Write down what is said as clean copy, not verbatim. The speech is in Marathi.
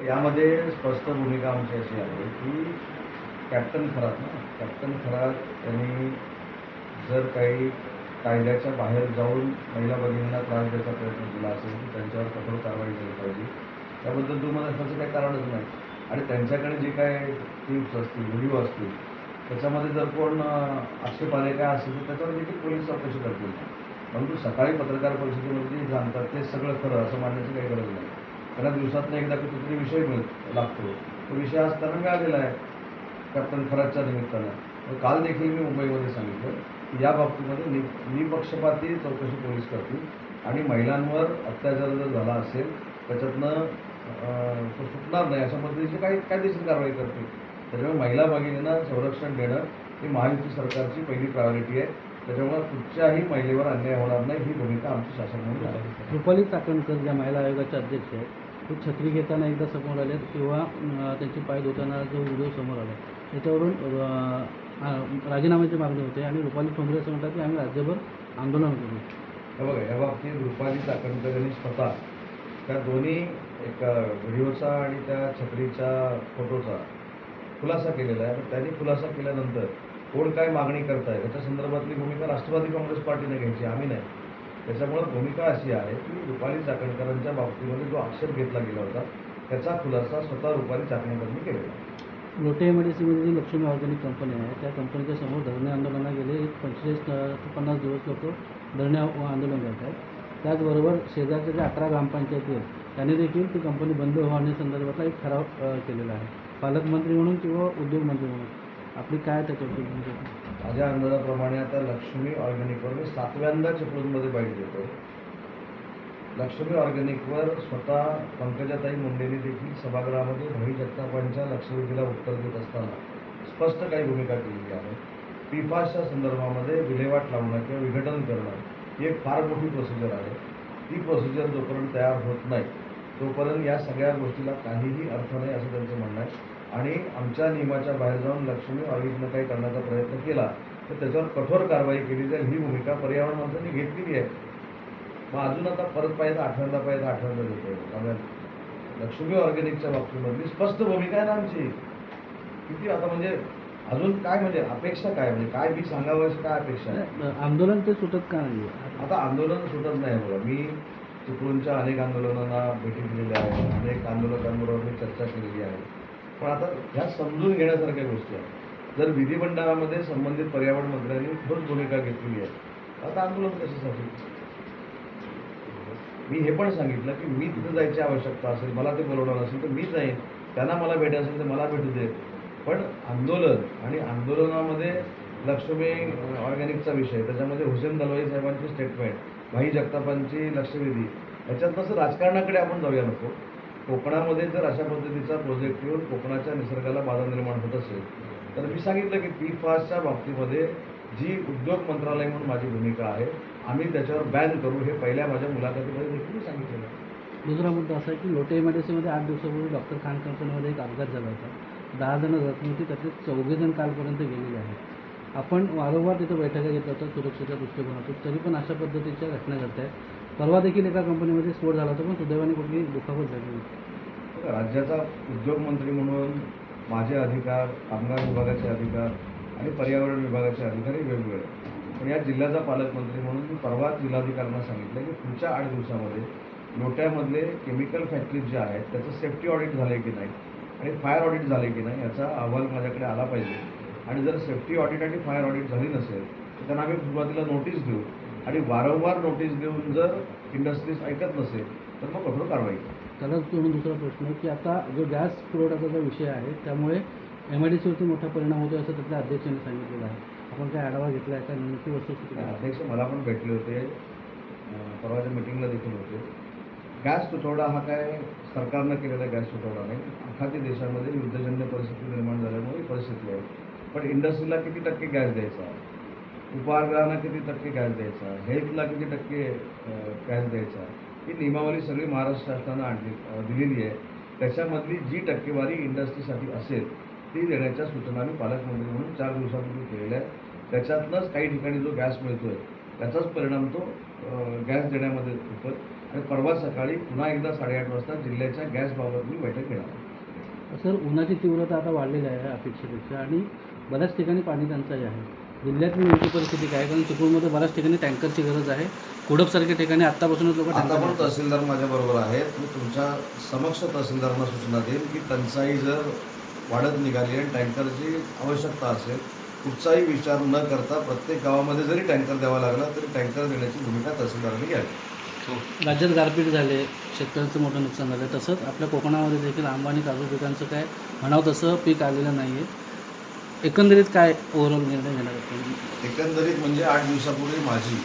यामध्ये स्पष्ट भूमिका आमची अशी आहे की कॅप्टन खरात यांनी जर काही कायद्याच्या बाहेर जाऊन महिला भगिनींना त्रास द्यायचा प्रयत्न केला असेल तर त्यांच्यावर कठोर कारवाई झाली पाहिजे. त्याबद्दल तुम्हाला असण्याचं काही कारणच नाही. आणि त्यांच्याकडे जे काय क्लिप्स असतील, व्हिडिओ असतील, त्याच्यामध्ये जर कोण आक्षेपार्ह काय असेल तर त्याच्यावर देखील पोलीस चौकशी करतील. परंतु सकाळी पत्रकार परिषदेमध्ये जे सांगतात ते सगळं खरं असं मानण्याची काही गरज नाही. त्यांना दिवसातून एकदा कुठेतरी विषय लागतो. तो विषय असताना मिळालेला आहे कॅप्टन खरातच्या निमित्तानं. काल देखील मी मुंबईमध्ये सांगितलं की या बाबतीमध्ये निपक्षपाती चौकशी पोलीस करतील आणि महिलांवर अत्याचार जर झाला असेल त्याच्यातनं तो सुटणार नाही अशा पद्धतीची काही कायदेशीर कारवाई करतील. त्याच्यामुळे महिला भगिनींना संरक्षण देणं ही महायुती सरकारची पहिली प्रायोरिटी आहे. त्याच्यामुळे कुठच्याही महिलेवर अन्याय होणार नाही ही भूमिका आमची शासन म्हणून आहे. रुपाली चाकणकर ज्या महिला आयोगाच्या अध्यक्ष आहेत ते छत्री घेताना एकदा समोर आले किंवा त्यांचे पाय धुताना जो व्हिडिओ समोर आला त्याच्यावरून राजीनाम्याची मागणी होते आणि रुपाली ठोंबरे असं म्हणतात की आम्ही राज्यभर आंदोलन करू. हे बघा, या बाबतीत रुपाली चाकणकर यांनी स्वतः त्या दोन्ही एक व्हिडिओचा आणि त्या छत्रीच्या फोटोचा खुलासा केलेला आहे. त्यांनी खुलासा केल्यानंतर कोण काय मागणी करत आहे याच्या संदर्भातली भूमिका राष्ट्रवादी काँग्रेस पार्टीने घ्यायची, आम्ही नाही. त्याच्यामुळे भूमिका अशी आहे की रुपाली चाकणकरांच्या बाबतीमध्ये जो आक्षेप घेतला गेला होता त्याचा खुलासा स्वतः रुपाली चाकणकरांनी केलेला आहे. लोटे एमआयडीसीमध्ये जी लक्ष्मी ऑर्गॅनिक कंपनी आहे त्या कंपनीच्या समोर धरणे आंदोलनाला गेले 45 ते 50 दिवस लोक धरणे आंदोलन करत आहेत. त्याचबरोबर शेजारच्या ज्या 11 ग्रामपंचायती आहेत त्यांनी देखील ती कंपनी बंद होण्यासंदर्भातला एक ठराव केलेला आहे. पालकमंत्री म्हणून किंवा उद्योगमंत्री म्हणून आपली काय त्याच्यावरती भूमिका? माझ्या अंदाजाप्रमाणे आता लक्ष्मी ऑर्गॅनिकवर मी 7व्यांदा चिपळूणमध्ये बाईट देतो. लक्ष्मी ऑर्गॅनिकवर स्वतः पंकजाताई मुंडेंनी देखील सभागृहामध्ये भाई जगतापांच्या लक्षवेधीला उत्तर देत असताना स्पष्ट काही भूमिका केलेली आहे. PFASच्या संदर्भामध्ये विल्हेवाट लावणं किंवा विघटन करणं ही एक फार मोठी प्रोसिजर आहे. ती प्रोसिजर जोपर्यंत तयार होत नाही तोपर्यंत या सगळ्या गोष्टीला काहीही अर्थ नाही असं त्यांचं म्हणणं आहे. आणि आमच्या नियमाच्या बाहेर जाऊन लक्ष्मी ऑर्गॅनिकनं काही करण्याचा प्रयत्न केला तर त्याच्यावर कठोर कारवाई केली जाईल ही भूमिका पर्यावरण मंत्र्यांनी घेतलेली आहे. मग अजून आता परत पाहिजे 8व्यांदा देतोय. त्यामुळे लक्ष्मी ऑर्गॅनिकच्या बाबतीमधली स्पष्ट भूमिका आहे ना आमची. किती आता म्हणजे अजून काय म्हणजे अपेक्षा काय म्हणजे काय मी सांगावं अशी काय अपेक्षा आहे? आंदोलन ते सुटत का नाही? आता आंदोलन सुटत नाही. बघा, मी चिपळूणच्या अनेक आंदोलनांना भेटी दिलेल्या आहेत, अनेक आंदोलकांबरोबर मी चर्चा केलेली आहे. पण आता ह्या समजून घेण्यासारख्या गोष्टी आहेत. जर विधिमंडळामध्ये संबंधित पर्यावरण मंत्र्यांनी ठोस भूमिका घेतलेली आहे आता आंदोलन कशासाठी? मी हे पण सांगितलं की मी तिथं जायची आवश्यकता असेल, मला ते बोलवणार असेल तर मी जाईन, त्यांना मला भेटायचं असेल तर मला भेटू दे. पण आंदोलन आणि आंदोलनामध्ये लक्ष्मी ऑर्गॅनिकचा विषय, त्याच्यामध्ये हुसेन दलवाई साहेबांची स्टेटमेंट, भाई जगतापांची लक्षवेधी, याच्यात तसं राजकारणाकडे आपण जाऊया नको. कोकणामध्ये जर अशा पद्धतीचा प्रोजेक्ट येऊन कोकणाच्या निसर्गाला बाधा निर्माण होत असेल तर मी सांगितलं की PFASच्या बाबतीमध्ये जी उद्योग मंत्रालय म्हणून माझी भूमिका आहे आम्ही त्याच्यावर बॅन करू हे पहिल्या माझ्या मुलाखतीमध्ये देखील सांगितलेलं आहे. दुसरा मुद्दा असा आहे की लोटे एमआयडीसीमध्ये 8 दिवसापूर्वी डॉक्टर खान कंपनीमध्ये एक अपघात झाला होता. 10 जण जखमी होती, त्यातले 14 जण कालपर्यंत गेलेले आहेत. आपण वारंवार तिथं बैठका घेत होतो सुरक्षेच्या दृष्टिकोनातून, तरी पण अशा पद्धतीच्या घटना घडत आहेत. परवा देखील एका कंपनीमध्ये स्फोट झाला होता पण सुदैवाने कुठली दुखापत झाली नाही. राज्याचा उद्योगमंत्री म्हणून माझे अधिकार, कामगार विभागाचे अधिकार आणि पर्यावरण विभागाचे अधिकारी वेगवेगळे. पण या जिल्ह्याचा पालकमंत्री म्हणून मी परवा जिल्हाधिकाऱ्यांना सांगितलं की पुढच्या 8 दिवसामध्ये लोट्यामधले केमिकल फॅक्टरीज ज्या आहेत त्याचं सेफ्टी ऑडिट झालं आहे की नाही आणि फायर ऑडिट झाले की नाही याचा अहवाल माझ्याकडे आला पाहिजे. आणि जर सेफ्टी ऑडिट आणि फायर ऑडिट झाली नसेल तर त्यांना आम्ही सुरुवातीला नोटीस देऊ आणि वारंवार नोटीस देऊन जर इंडस्ट्रीज ऐकत नसेल तर मग कठोर कारवाई करू. त्याला सोडून दुसरा प्रश्न की आता जो गॅस पुरवठ्याचा जो विषय आहे त्यामुळे एमआयडीसीवरती मोठा परिणाम होतो असं त्यातल्या अध्यक्षांनी सांगितलेलं आहे. आपण काय आढावा घेतला आहे का? नेमकी वस्तुस्थिती अध्यक्ष मला पण भेटले होते, परवाच्या मिटिंगला देखील होते. गॅस तुटवडा हा काय सरकारनं केलेला गॅस तुटवडा नाही. अखाद्य देशामध्ये युद्धजन्य परिस्थिती निर्माण झाल्यामुळे परिस्थिती आहे. पण इंडस्ट्रीला किती टक्के गॅस द्यायचा, उपहारगृहांना किती टक्के गॅस द्यायचा, हेल्थला किती टक्के गॅस द्यायचा, ही नियमावली सगळी महाराष्ट्र शासनानं दिलेली आहे. त्याच्यामधली जी टक्केवारी इंडस्ट्रीसाठी असेल ती देण्याच्या सूचना मी पालकमंत्री म्हणून 4 दिवसांपूर्वी केलेल्या आहे. त्याच्यातनंच काही ठिकाणी जो गॅस मिळतो आहे त्याचाच परिणाम तो गॅस देण्यामध्ये होतो. आणि परवा सकाळी पुन्हा एकदा 8:30 वाजता जिल्ह्याच्या गॅसबाबत मी बैठक घेणार आहे. सर, उन्हाची तीव्रता आता वाढलेली आहे अपेक्षेपेक्षा आणि बऱ्याच ठिकाणी पाणी टंचाई आहे. जिल्ह्यातली नेमकी परिस्थिती काय? कारण चिपळूणमध्ये बऱ्याच ठिकाणी टँकरची गरज आहे. कुडपसारख्या ठिकाणी आत्तापासूनच लोक आता पण तहसीलदार माझ्याबरोबर आहेत. मी तुमच्या समक्ष तहसीलदारांना सूचना देईन की टंचाई जर वाढत निघाली आणि टँकरची आवश्यकता असेल, कुठचाही विचार न करता प्रत्येक गावामध्ये जरी टँकर द्यावा लागला तरी टँकर देण्याची भूमिका तहसीलदारांनी घ्यावी. राज्यात गारपीट झाले, शेतकऱ्यांचं मोठं नुकसान झालं. तसंच आपल्या कोकणामध्ये देखील आंबा आणि काजू पिकांचं काय म्हणावं तसं पीक आलेलं नाही आहे. एकंदरीत काय ओव्हरऑल निर्णय घेणार आहे? एकंदरीत म्हणजे 8 दिवसापूर्वी माझी